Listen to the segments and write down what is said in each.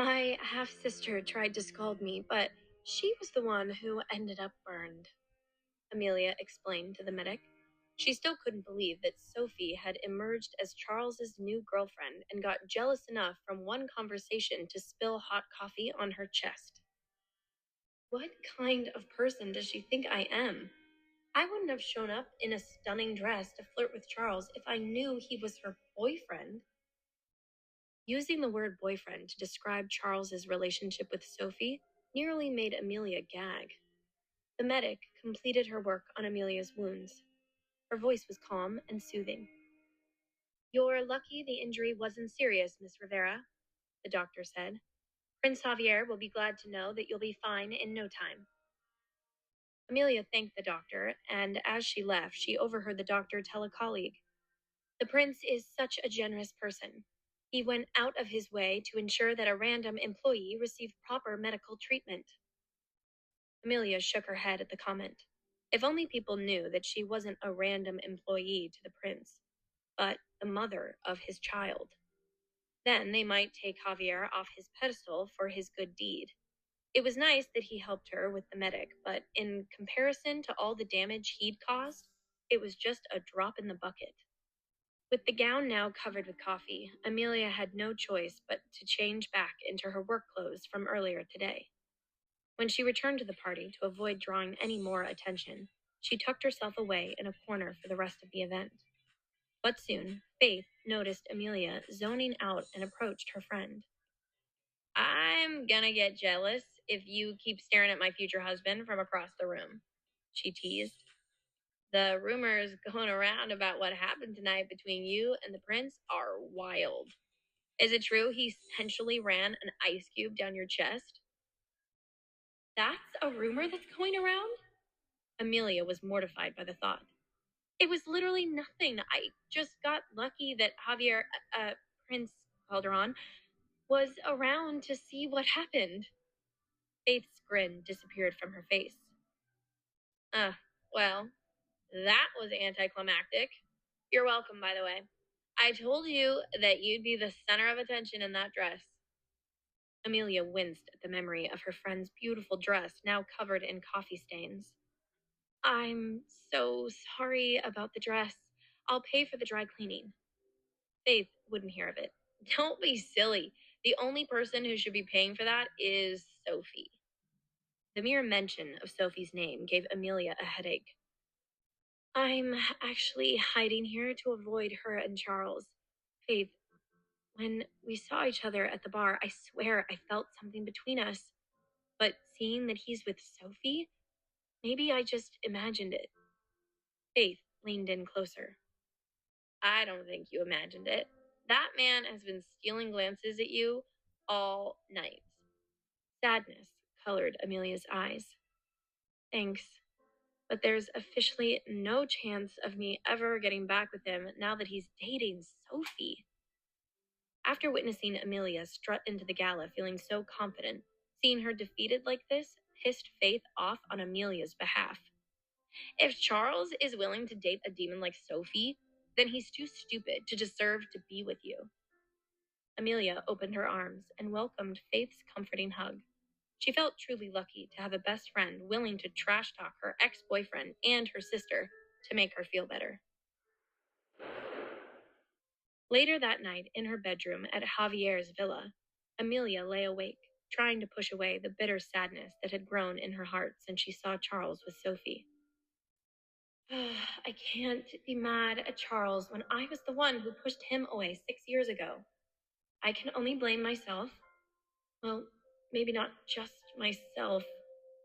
My half-sister tried to scald me, but she was the one who ended up burned, Amelia explained to the medic. She still couldn't believe that Sophie had emerged as Charles's new girlfriend and got jealous enough from one conversation to spill hot coffee on her chest. What kind of person does she think I am? I wouldn't have shown up in a stunning dress to flirt with Charles if I knew he was her boyfriend. Using the word boyfriend to describe Charles's relationship with Sophie nearly made Amelia gag. The medic completed her work on Amelia's wounds. Her voice was calm and soothing. "You're lucky the injury wasn't serious, Miss Rivera," the doctor said. "Prince Javier will be glad to know that you'll be fine in no time." Amelia thanked the doctor, and as she left, she overheard the doctor tell a colleague, "The prince is such a generous person. He went out of his way to ensure that a random employee received proper medical treatment." Amelia shook her head at the comment. If only people knew that she wasn't a random employee to the prince, but the mother of his child. Then they might take Javier off his pedestal for his good deed. It was nice that he helped her with the medic, but in comparison to all the damage he'd caused, it was just a drop in the bucket. With the gown now covered with coffee, Amelia had no choice but to change back into her work clothes from earlier today. When she returned to the party to avoid drawing any more attention, she tucked herself away in a corner for the rest of the event. But soon, Faith noticed Amelia zoning out and approached her friend. "I'm gonna get jealous if you keep staring at my future husband from across the room," she teased. "The rumors going around about what happened tonight between you and the prince are wild. Is it true he essentially ran an ice cube down your chest?" "That's a rumor that's going around?" Amelia was mortified by the thought. "It was literally nothing. I just got lucky that Javier, Prince Calderon, was around to see what happened." Faith's grin disappeared from her face. Well, that was anticlimactic. You're welcome, by the way. I told you that you'd be the center of attention in that dress." Amelia winced at the memory of her friend's beautiful dress now covered in coffee stains. "I'm so sorry about the dress. I'll pay for the dry cleaning." Faith wouldn't hear of it. "Don't be silly. The only person who should be paying for that is Sophie." The mere mention of Sophie's name gave Amelia a headache. "I'm actually hiding here to avoid her and Charles. Faith, when we saw each other at the bar, I swear I felt something between us. But seeing that he's with Sophie, maybe I just imagined it." Faith leaned in closer. "I don't think you imagined it. That man has been stealing glances at you all night." Sadness colored Amelia's eyes. "Thanks. But there's officially no chance of me ever getting back with him now that he's dating Sophie." After witnessing Amelia strut into the gala feeling so confident, seeing her defeated like this pissed Faith off on Amelia's behalf. If Charles is willing to date a demon like Sophie, then he's too stupid to deserve to be with you. Amelia opened her arms and welcomed Faith's comforting hug. She felt truly lucky to have a best friend willing to trash talk her ex-boyfriend and her sister to make her feel better. Later that night, in her bedroom at Javier's villa, Amelia lay awake, trying to push away the bitter sadness that had grown in her heart since she saw Charles with Sophie. "I can't be mad at Charles when I was the one who pushed him away 6 years ago. I can only blame myself. Well, maybe not just myself.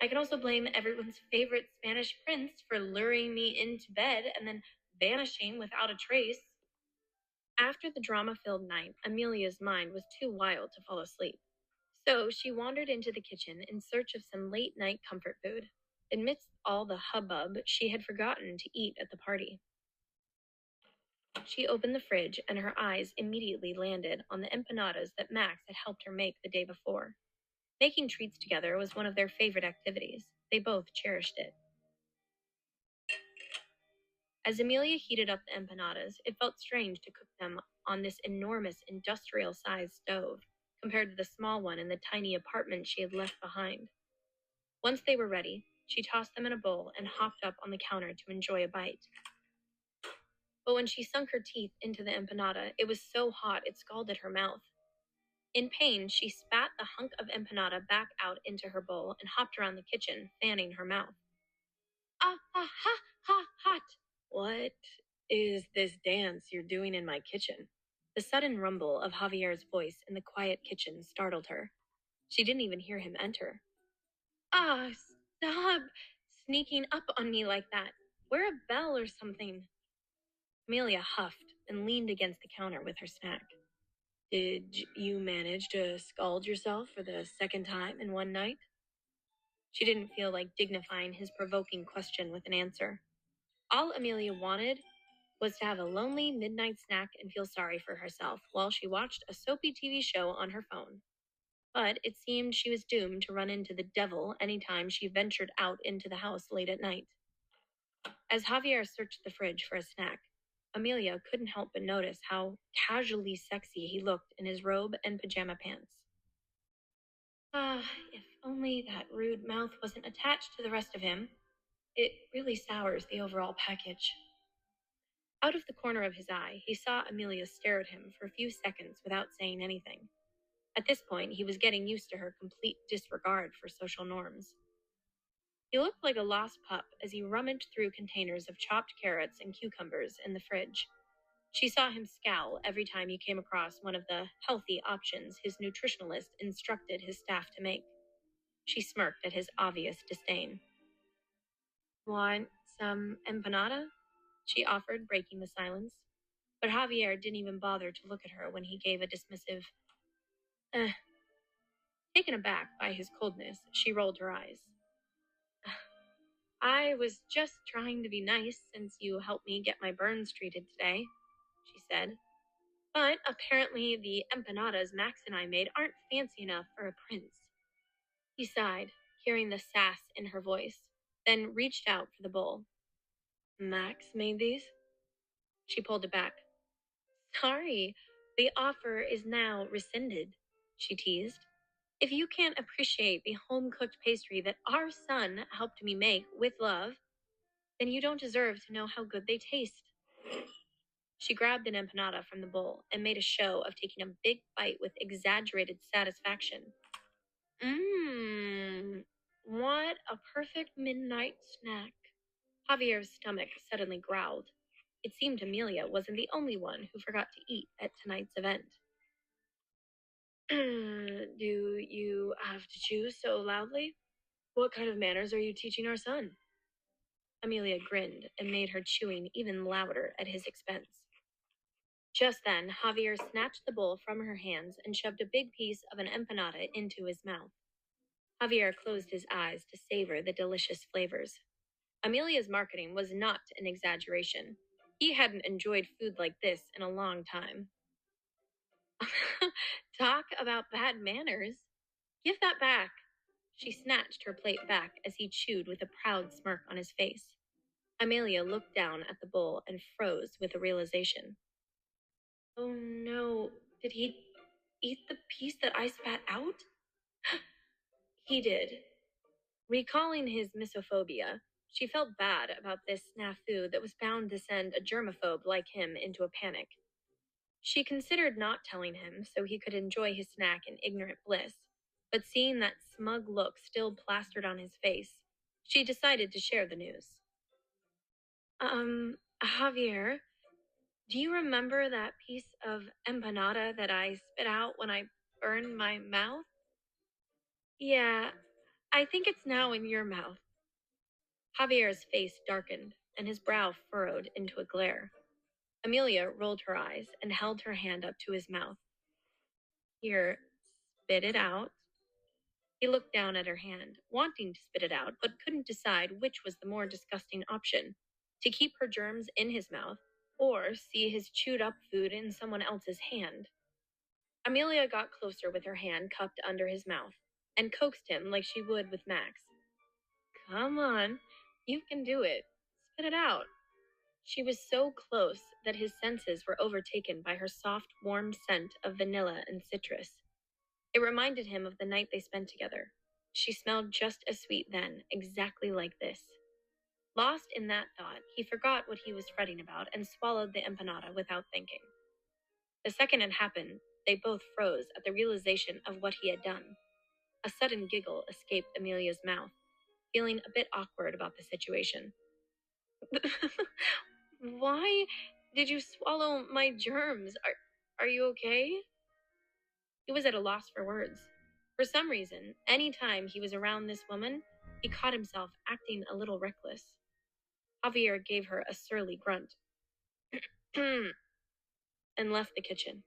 I can also blame everyone's favorite Spanish prince for luring me into bed and then vanishing without a trace." After the drama-filled night, Amelia's mind was too wild to fall asleep. So she wandered into the kitchen in search of some late-night comfort food. Amidst all the hubbub, she had forgotten to eat at the party. She opened the fridge, and her eyes immediately landed on the empanadas that Max had helped her make the day before. Making treats together was one of their favorite activities. They both cherished it. As Amelia heated up the empanadas, it felt strange to cook them on this enormous industrial-sized stove. compared to the small one in the tiny apartment she had left behind. Once they were ready, she tossed them in a bowl and hopped up on the counter to enjoy a bite. But when she sunk her teeth into the empanada, it was so hot it scalded her mouth. In pain, she spat the hunk of empanada back out into her bowl and hopped around the kitchen, fanning her mouth. Ah, ha, ha, ha, hot! What is this dance you're doing in my kitchen? The sudden rumble of Javier's voice in the quiet kitchen startled her. She didn't even hear him enter. Ah, stop sneaking up on me like that. Wear a bell or something. Amelia huffed and leaned against the counter with her snack. Did you manage to scald yourself for the second time in one night? She didn't feel like dignifying his provoking question with an answer. All Amelia wanted was to have a lonely midnight snack and feel sorry for herself while she watched a soapy TV show on her phone. But it seemed she was doomed to run into the devil any time she ventured out into the house late at night. As Javier searched the fridge for a snack, Amelia couldn't help but notice how casually sexy he looked in his robe and pajama pants. Ah, if only that rude mouth wasn't attached to the rest of him. It really sours the overall package. Out of the corner of his eye, he saw Amelia stare at him for a few seconds without saying anything. At this point, he was getting used to her complete disregard for social norms. He looked like a lost pup as he rummaged through containers of chopped carrots and cucumbers in the fridge. She saw him scowl every time he came across one of the healthy options his nutritionalist instructed his staff to make. She smirked at his obvious disdain. Want some empanada? She offered, breaking the silence. But Javier didn't even bother to look at her when he gave a dismissive, eh. Taken aback by his coldness, she rolled her eyes. I was just trying to be nice since you helped me get my burns treated today, she said. But apparently the empanadas Max and I made aren't fancy enough for a prince. He sighed, hearing the sass in her voice, then reached out for the bowl. Max made these? She pulled it back. Sorry, the offer is now rescinded, she teased. If you can't appreciate the home-cooked pastry that our son helped me make with love, then you don't deserve to know how good they taste. She grabbed an empanada from the bowl and made a show of taking a big bite with exaggerated satisfaction. Mmm, what a perfect midnight snack. Javier's stomach suddenly growled. It seemed Amelia wasn't the only one who forgot to eat at tonight's event. Do you have to chew so loudly? What kind of manners are you teaching our son? Amelia grinned and made her chewing even louder at his expense. Just then, Javier snatched the bowl from her hands and shoved a big piece of an empanada into his mouth. Javier closed his eyes to savor the delicious flavors. Amelia's marketing was not an exaggeration. He hadn't enjoyed food like this in a long time. Talk about bad manners. Give that back. She snatched her plate back as he chewed with a proud smirk on his face. Amelia looked down at the bowl and froze with the realization. Oh no, did he eat the piece that I spat out? He did. Recalling his misophobia, she felt bad about this snafu that was bound to send a germaphobe like him into a panic. She considered not telling him so he could enjoy his snack in ignorant bliss, but seeing that smug look still plastered on his face, she decided to share the news. Javier, do you remember that piece of empanada that I spit out when I burned my mouth? Yeah, I think it's now in your mouth. Javier's face darkened, and his brow furrowed into a glare. Amelia rolled her eyes and held her hand up to his mouth. Here, spit it out. He looked down at her hand, wanting to spit it out, but couldn't decide which was the more disgusting option, to keep her germs in his mouth or see his chewed up food in someone else's hand. Amelia got closer with her hand cupped under his mouth and coaxed him like she would with Max. Come on, you can do it. Spit it out. She was so close that his senses were overtaken by her soft, warm scent of vanilla and citrus. It reminded him of the night they spent together. She smelled just as sweet then, exactly like this. Lost in that thought, he forgot what he was fretting about and swallowed the empanada without thinking. The second it happened, they both froze at the realization of what he had done. A sudden giggle escaped Amelia's mouth, feeling a bit awkward about the situation. Why did you swallow my germs? Are you okay? He was at a loss for words. For some reason, any time he was around this woman, he caught himself acting a little reckless. Javier gave her a surly grunt and left the kitchen.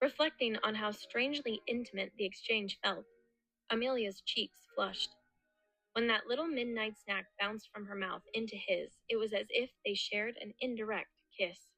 Reflecting on how strangely intimate the exchange felt, Amelia's cheeks flushed. When that little midnight snack bounced from her mouth into his, it was as if they shared an indirect kiss.